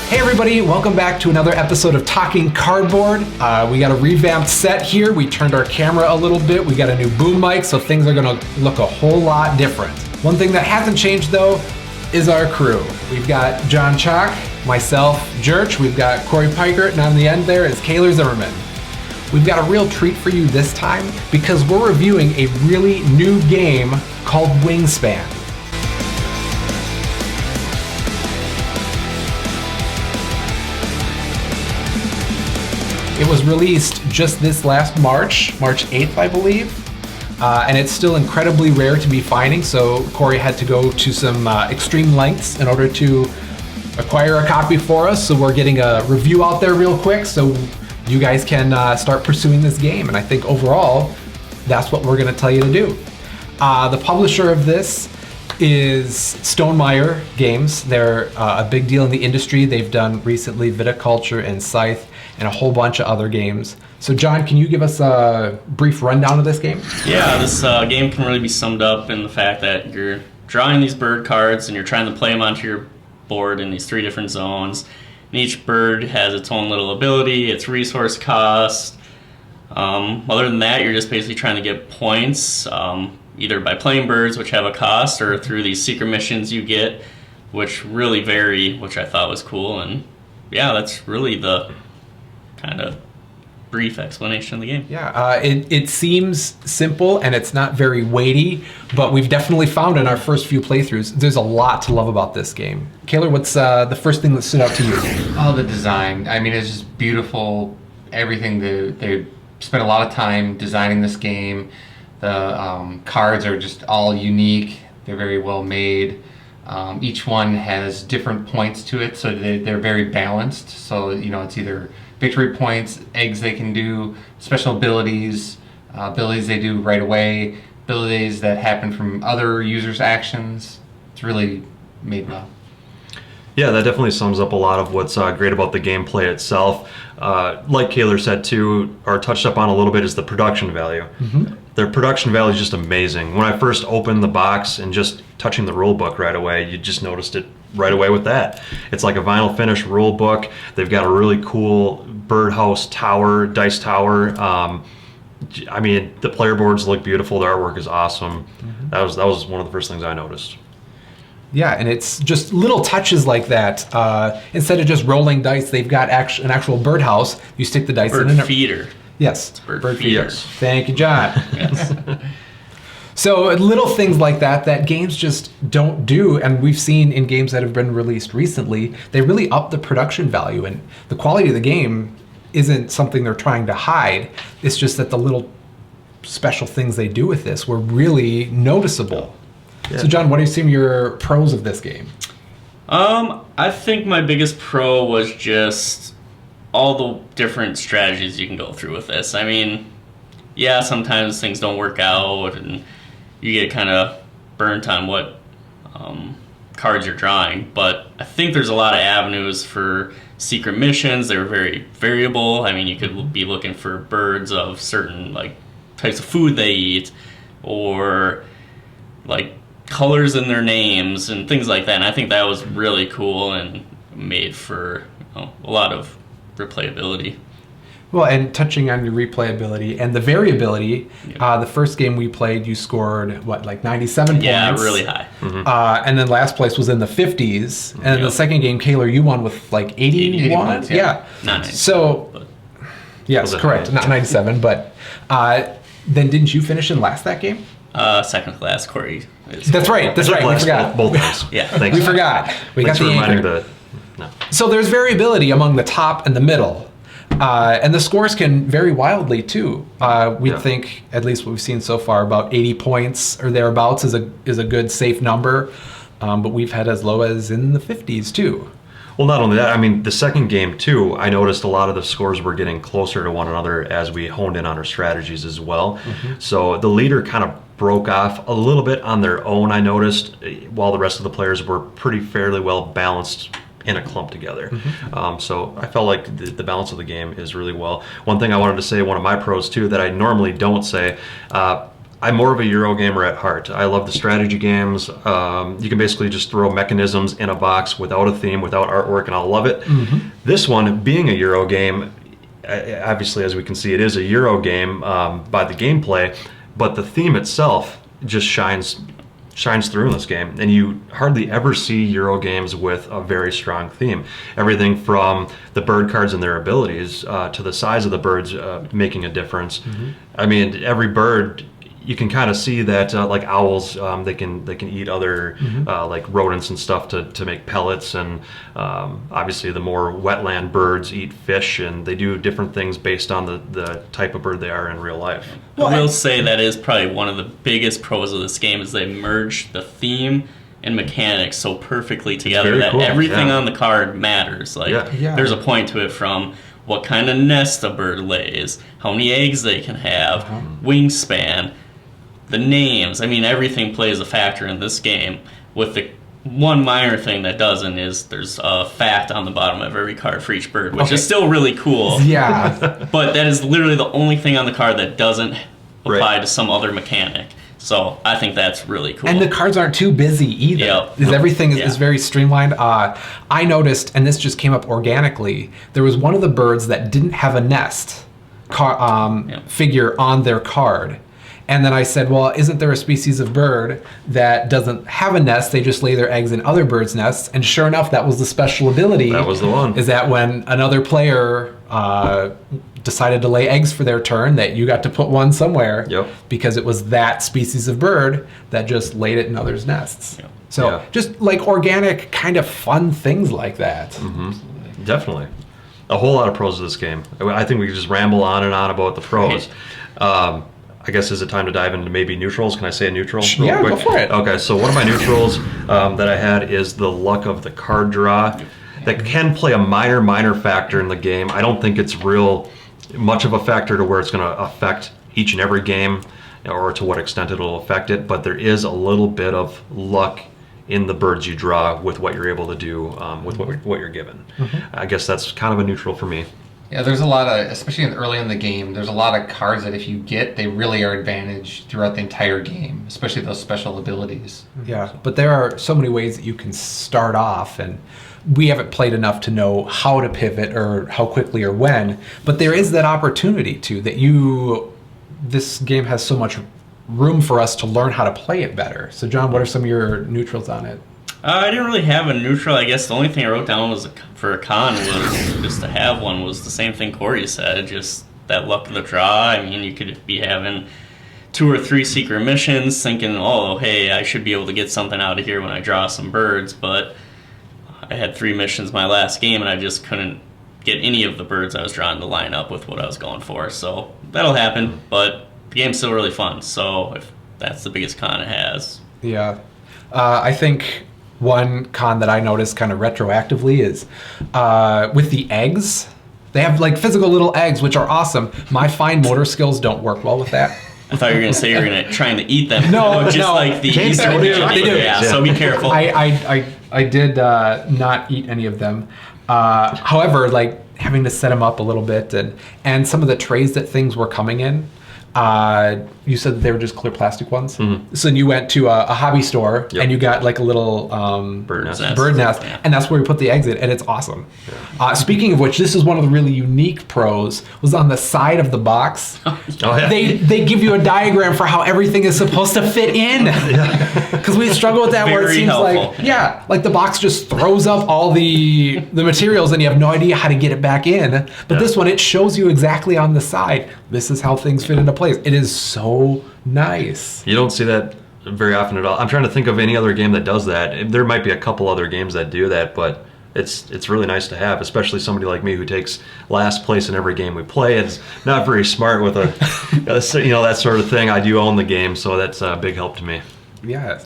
Hey everybody, welcome back to another episode of Talking Cardboard. We got a revamped set here. We turned our camera a little bit. We got a new boom mic, so things are gonna look a whole lot different. One thing that hasn't changed though is our crew. We've got John Chalk, myself, Jerch. We've got Corey Piker, and on the end there is Kaylor Zimmerman. We've got a real treat for you this time because we're reviewing a really new game called Wingspan. It was released just this last March 8th, I believe, and it's still incredibly rare to be finding, so Corey had to go to some extreme lengths in order to acquire a copy for us, so we're getting a review out there real quick so you guys can start pursuing this game, and I think overall, that's what we're going to tell you to do. The publisher of this is Stonemaier Games. They're a big deal in the industry. They've done recently Viticulture and Scythe and a whole bunch of other games. So John, can you give us a brief rundown of this game? Yeah, this game can really be summed up in the fact that you're drawing these bird cards and you're trying to play them onto your board in these 3 different zones. And each bird has its own little ability, its resource cost. Other than that, you're just basically trying to get points, either by playing birds, which have a cost, or through these secret missions you get, which really vary, which I thought was cool. And yeah, that's really the kind of brief explanation of the game. Yeah, it seems simple and it's not very weighty, but we've definitely found in our first few playthroughs, there's a lot to love about this game. Kaylor, what's the first thing that stood out to you? Oh, the design. I mean, it's just beautiful. Everything, they spent a lot of time designing this game. The cards are just all unique. They're very well made. Each one has different points to it, so they're very balanced. So, you know, it's either victory points, eggs they can do, special abilities, abilities they do right away, abilities that happen from other users' actions. It's really made well. Yeah, that definitely sums up a lot of what's great about the gameplay itself. Like Kaylor said too, or touched up on a little bit, is the production value. Mm-hmm. Their production value is just amazing. When I first opened the box and just touching the rule book right away, you just noticed it right away with that. It's like a vinyl finish rule book. They've got a really cool birdhouse tower, dice tower. I mean, the player boards look beautiful. The artwork is awesome. Mm-hmm. That was one of the first things I noticed. Yeah, and it's just little touches like that. Instead of just rolling dice, they've got an actual birdhouse. You stick the dice in. Bird feeder. Yes, it's bird feeder. Yes. Thank you, John. Yes. So little things like that games just don't do, and we've seen in games that have been released recently, they really up the production value, and the quality of the game isn't something they're trying to hide. It's just that the little special things they do with this were really noticeable. Yeah. So John, what are some of your pros of this game? I think my biggest pro was just all the different strategies you can go through with this. I mean, yeah, sometimes things don't work out and you get kind of burnt on what cards you're drawing, but I think there's a lot of avenues for secret missions. They're very variable. I mean, you could be looking for birds of certain like types of food they eat, or like colors in their names and things like that. And I think that was really cool and made for a lot of replayability. Well, and touching on your replayability and the variability, the first game we played, you scored, what, like 97 points? Yeah, really high. Mm-hmm. And then last place was in the 50s. And then the second game, Kaylor, you won with like 81? 80 points, yeah. Not 97, so, but yes, correct. Not 97, but then didn't you finish in last that game? Second class, Corey. That's right. We forgot. Both ways. Yeah, thanks. We forgot. We Thanks got the for reminding anchor. No. So there's variability among the top and the middle. And the scores can vary wildly too. We think, at least what we've seen so far, about 80 points or thereabouts is a good safe number. But we've had as low as in the 50s too. Well, not only that, I mean, the second game too, I noticed a lot of the scores were getting closer to one another as we honed in on our strategies as well. Mm-hmm. So the leader kind of broke off a little bit on their own, I noticed, while the rest of the players were pretty fairly well balanced in a clump together. Mm-hmm. So I felt like the balance of the game is really well. One thing I wanted to say, one of my pros too, that I normally don't say, I'm more of a Euro gamer at heart. I love the strategy games. You can basically just throw mechanisms in a box without a theme, without artwork, and I'll love it. This one, being a Euro game, obviously, as we can see, it is a Euro game by the gameplay, but the theme itself just shines through in this game, and you hardly ever see Euro games with a very strong theme. Everything from the bird cards and their abilities to the size of the birds making a difference. I mean, every bird, you can kind of see that like owls, they can eat other like rodents and stuff to make pellets, and obviously the more wetland birds eat fish, and they do different things based on the type of bird they are in real life. I will say that is probably one of the biggest pros of this game is they merge the theme and mechanics so perfectly together very that cool, everything yeah. on the card matters. Like Yeah. there's a point to it, from what kind of nest a bird lays, how many eggs they can have, wingspan, the names. I mean, everything plays a factor in this game. With the one minor thing that doesn't is there's a fact on the bottom of every card for each bird, which is still really cool. Yeah. But that is literally the only thing on the card that doesn't apply Right. to some other mechanic. So I think that's really cool. And the cards aren't too busy either. Yep. Because everything is Yeah. very streamlined. I noticed, and this just came up organically, there was one of the birds that didn't have a nest figure on their card. And then I said, well, isn't there a species of bird that doesn't have a nest? They just lay their eggs in other birds' nests. And sure enough, that was the special ability. That was the one. Is that when another player decided to lay eggs for their turn, that you got to put one somewhere. Yep. Because it was that species of bird that just laid it in others' nests. Yep. So Yeah. just like organic, kind of fun things like that. Definitely. A whole lot of pros of this game. I think we could just ramble on and on about the pros. I guess, is it time to dive into maybe neutrals? Can I say a neutral real Yeah, quick? go for it. Okay, so one of my neutrals that I had is the luck of the card draw. That can play a minor factor in the game. I don't think it's real much of a factor to where it's going to affect each and every game, or to what extent it'll affect it, but there is a little bit of luck in the birds you draw with what you're able to do with what you're given. I guess that's kind of a neutral for me. Yeah, there's a lot of, especially early in the game, there's a lot of cards that if you get, they really are advantage throughout the entire game, especially those special abilities. Yeah, but there are so many ways that you can start off, and we haven't played enough to know how to pivot or how quickly or when, but there is that opportunity too, that this game has so much room for us to learn how to play it better. So John, what are some of your neutrals on it? I didn't really have a neutral. I guess the only thing I wrote down was for a con was just to have one was the same thing Corey said, just that luck of the draw. I mean, you could be having 2 or 3 secret missions thinking, oh, hey, I should be able to get something out of here when I draw some birds, but I had 3 missions my last game and I just couldn't get any of the birds I was drawing to line up with what I was going for. So that'll happen, but the game's still really fun, so if that's the biggest con it has. Yeah. I think one con that I noticed kind of retroactively is with the eggs. They have like physical little eggs, which are awesome. My fine motor skills don't work well with that. I thought you were going to say you were going to trying to eat them. No, just no. like the Can't Easter do it. bunny. They do. Yeah, so be careful. I did not eat any of them. However, like having to set them up a little bit, and some of the trays that things were coming in, you said that they were just clear plastic ones. So you went to a hobby store Yep. and you got like a little Bird nest. bird nest, Yeah. and that's where we put the eggs in, and it's awesome. Speaking of which, this is one of the really unique pros, was on the side of the box. Oh, yeah. They give you a diagram for how everything is supposed to fit in. Because we struggle with that where it Very seems helpful. like, like the box just throws up all the materials and you have no idea how to get it back in. But this one, it shows you exactly on the side, this is how things fit into place. It is so nice. You don't see that very often at all. I'm trying to think of any other game that does that. There might be a couple other games that do that, but it's really nice to have, especially somebody like me who takes last place in every game we play. It's not very smart with that sort of thing. I do own the game, so that's a big help to me. Yeah.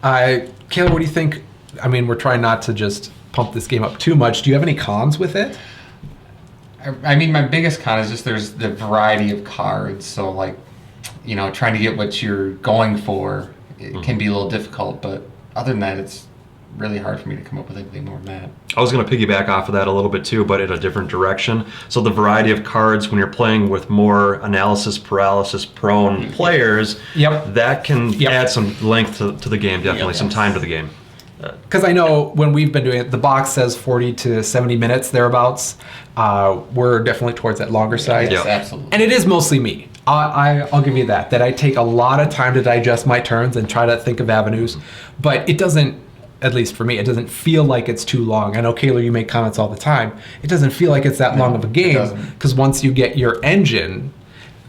Kayla, what do you think? I mean, we're trying not to just pump this game up too much. Do you have any cons with it? I mean, my biggest con is just there's the variety of cards, so like, trying to get what you're going for, it can be a little difficult, but other than that, it's really hard for me to come up with anything more than that. I was going to piggyback off of that a little bit too, but in a different direction. So the variety of cards when you're playing with more analysis paralysis prone players, Yep. that can Yep. add some length to the game, definitely, Yep. some time to the game. Because I know when we've been doing it, the box says 40 to 70 minutes, thereabouts. We're definitely towards that longer side. Yes, Yeah. absolutely. And it is mostly me. I'll give you that I take a lot of time to digest my turns and try to think of avenues. But it doesn't, at least for me, it doesn't feel like it's too long. I know, Kayla, you make comments all the time. It doesn't feel like it's that long of a game. doesn't. Because once you get your engine,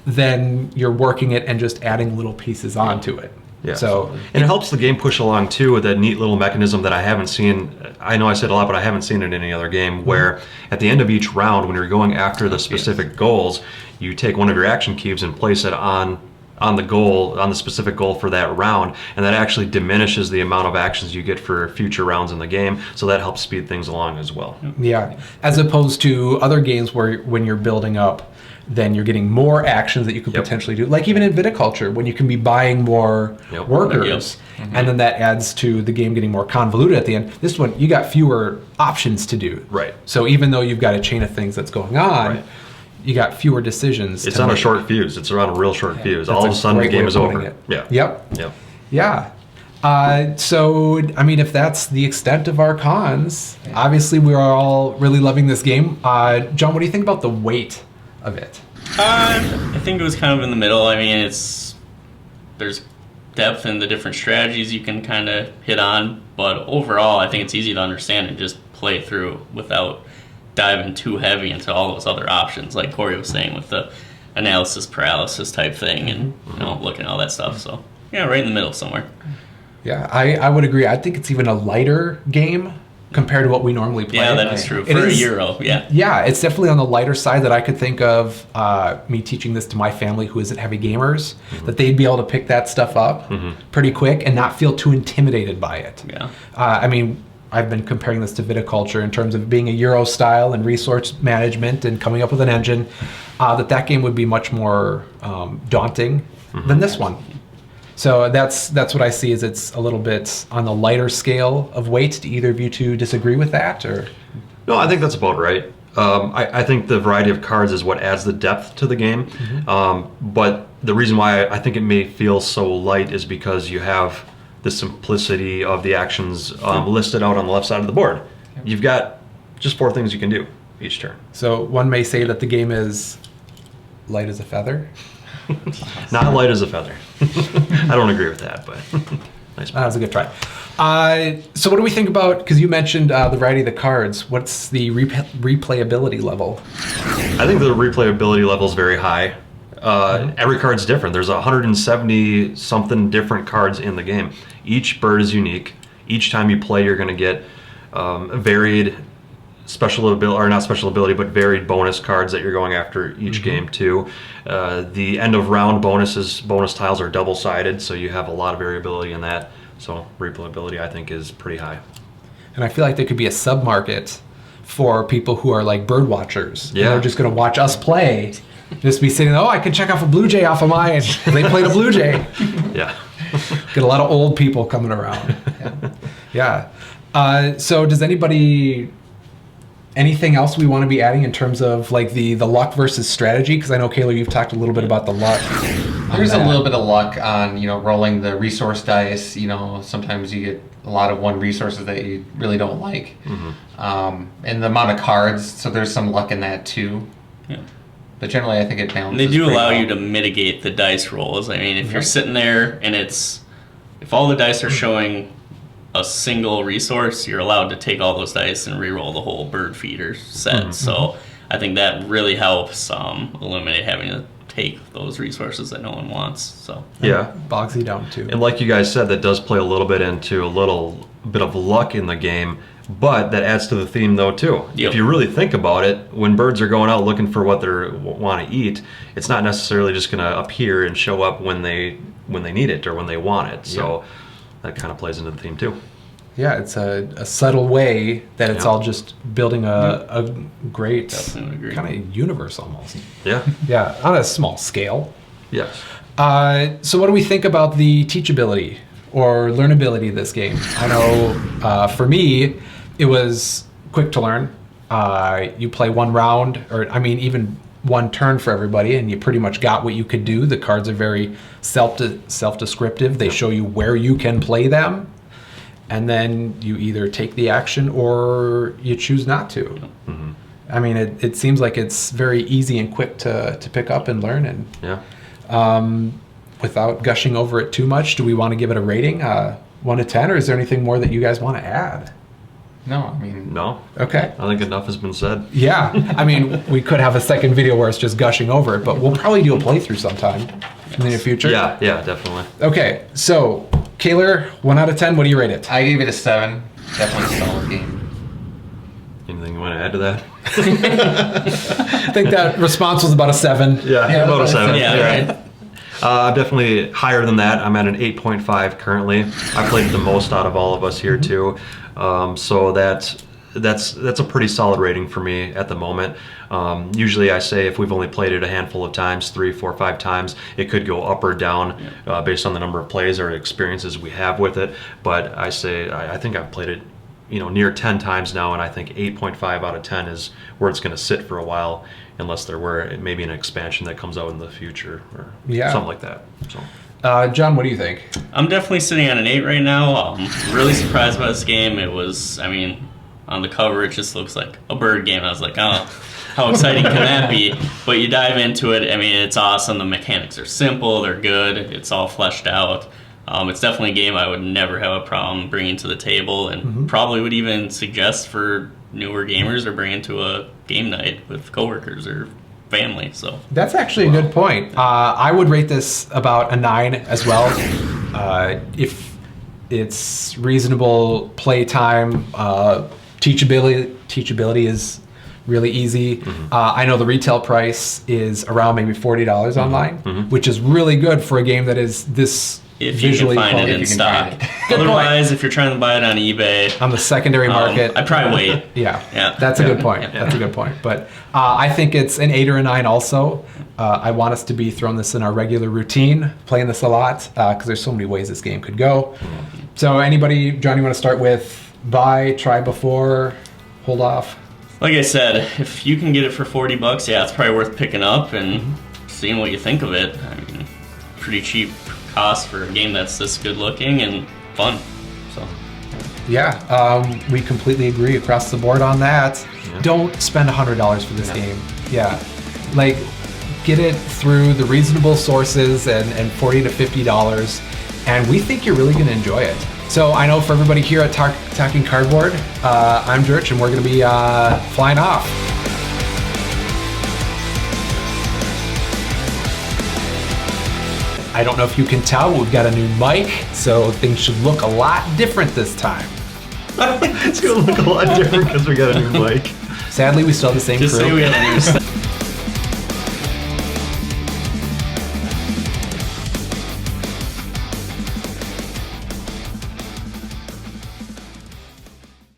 then you're working it and just adding little pieces onto it. Yeah. So And it helps the game push along too with that neat little mechanism that I haven't seen. I know I said a lot, but I haven't seen it in any other game. Where at the end of each round, when you're going after the specific goals, you take one of your action cubes and place it on the goal, on the specific goal for that round, and that actually diminishes the amount of actions you get for future rounds in the game. So that helps speed things along as well. yeah, as opposed to other games where when you're building up, then you're getting more actions that you could Yep. potentially do. Like even in viticulture, when you can be buying more Yep. workers, and then that adds to the game getting more convoluted at the end. This one, you got fewer options to do. Right. So even though you've got a chain of things that's going on, Right. you got fewer decisions. It's to on a make. short fuse. It's around a real short fuse. That's All of a sudden, the great way game of is putting over. it. Yeah. Yep. Yep. Yeah. So, I mean, if that's the extent of our cons, obviously we're all really loving this game. John, what do you think about the weight of it? I think it was kind of in the middle. I mean, there's depth in the different strategies you can kind of hit on, but overall, I think it's easy to understand and just play through without diving too heavy into all those other options, like Corey was saying with the analysis paralysis type thing, and looking at all that stuff. So yeah, right in the middle somewhere. Yeah, I would agree. I think it's even a lighter game compared to what we normally play. Yeah, that is true It for a is- Euro. Yeah. Yeah, it's definitely on the lighter side that I could think of me teaching this to my family who isn't heavy gamers, that they'd be able to pick that stuff up pretty quick and not feel too intimidated by it. Yeah. I mean, I've been comparing this to viticulture in terms of being a Euro style and resource management and coming up with an engine, that game would be much more daunting than this one. So that's what I see, is it's a little bit on the lighter scale of weight. Do either of you two disagree with that, or? No, I think that's about right. I think the variety of cards is what adds the depth to the game. But the reason why I think it may feel so light is because you have the simplicity of the actions listed out on the left side of the board. You've got just 4 things you can do each turn. So one may say that the game is light as a feather. Not light as a feather. I don't agree with that, but nice. That was a good try. So what do we think about, because you mentioned the variety of the cards, what's the replayability level? I think the replayability level is very high. Every card's different. There's 170 something different cards in the game. Each bird is unique. Each time you play, you're going to get varied special ability, or not special ability, but varied bonus cards that you're going after each game too. The end of round bonus tiles are double-sided, so you have a lot of variability in that. So replayability, I think, is pretty high. And I feel like there could be a sub-market for people who are like bird watchers. And Yeah. they're just going to watch us play. Just be sitting, I can check off a blue jay off of mine. They played a blue jay. Yeah. Get a lot of old people coming around. Yeah. So does anything else we want to be adding in terms of like the luck versus strategy? Because I know, Kayla, you've talked a little bit about the luck. There's a little bit of luck on, rolling the resource dice. Sometimes you get a lot of one resources that you really don't like. And the amount of cards, so there's some luck in that too. Yeah. But generally, I think it balances. And they do pretty allow well. you to mitigate the dice rolls. I mean, if you're sitting there and if all the dice are showing a single resource, you're allowed to take all those dice and re-roll the whole bird feeder set. So I think that really helps eliminate having to take those resources that no one wants. So Yeah. Bogs you down too. And like you guys said, that does play a little bit into a little bit of luck in the game, but that adds to the theme though too. Yep. If you really think about it, when birds are going out looking for what they want to eat, it's not necessarily just going to appear and show up when they need it or when they want it. So that kind of plays into the theme too. Yeah, it's a subtle way that it's Yeah. all just building a great Definitely agree. kind of universe almost. Yeah. Yeah, on a small scale. Yes. So what do we think about the teachability or learnability of this game? I know for me, it was quick to learn. You play one round, or I mean, even one turn for everybody, and you pretty much got what you could do. The cards are very self-descriptive. They show you where you can play them, and then you either take the action or you choose not to. Mm-hmm. I mean, it seems like it's very easy and quick to pick up and learn. And Yeah. Without gushing over it too much, do we want to give it a rating, 1 to 10, or is there anything more that you guys want to add? No, I mean, No. Okay. I think enough has been said. Yeah, I mean, we could have a second video where it's just gushing over it, but we'll probably do a playthrough sometime in the near future. Yeah, definitely. Okay, so, Kaylor, 1 out of 10, what do you rate it? I gave it a 7. Definitely a solid game. Anything you want to add to that? I think that response was about a 7. Yeah, about a 7. Yeah, right. I'm definitely higher than that. I'm at an 8.5 currently. I played the most out of all of us here too. So that's a pretty solid rating for me at the moment. Usually I say if we've only played it a handful of times, 3, 4, 5 times, it could go up or down based on the number of plays or experiences we have with it. But I say I think I've played it near 10 times now, and I think 8.5 out of 10 is where it's going to sit for a while, unless there were maybe an expansion that comes out in the future or something like that. So. John, what do you think? I'm definitely sitting at an 8 right now. Really surprised by this game. It was, I mean, on the cover it just looks like a bird game. I was like, oh, how exciting can that be? But you dive into it, I mean, it's awesome. The mechanics are simple, they're good, it's all fleshed out. It's definitely a game I would never have a problem bringing to the table, and probably would even suggest for newer gamers or bring into a game night with coworkers or family. So that's actually a good point. I would rate this about a 9 as well. If it's reasonable play time, teachability is really easy. I know the retail price is around maybe $40 online, which is really good for a game that is this if you visually can find quality. it in stock. Good Otherwise, if you're trying to buy it on eBay, on the secondary market, I'd probably wait. Yeah, that's a good point. That's a good point. But I think it's an 8 or a 9 also. I want us to be throwing this in our regular routine, playing this a lot, because there's so many ways this game could go. So anybody, John, you want to start with buy, try before, hold off? Like I said, if you can get it for $40, yeah, it's probably worth picking up and seeing what you think of it. I mean, pretty cheap cost for a game that's this good looking and fun. So yeah, we completely agree across the board on that. Don't spend $100 for this game. Yeah, like get it through the reasonable sources and $40 to $50, and we think you're really going to enjoy it. So I know for everybody here at Talking Cardboard, I'm Dirch, and we're going to be flying off. I don't know if you can tell, but we've got a new mic, so things should look a lot different this time. It's going to look a lot different because we got a new mic. Sadly, we still have the same just crew. say we have a new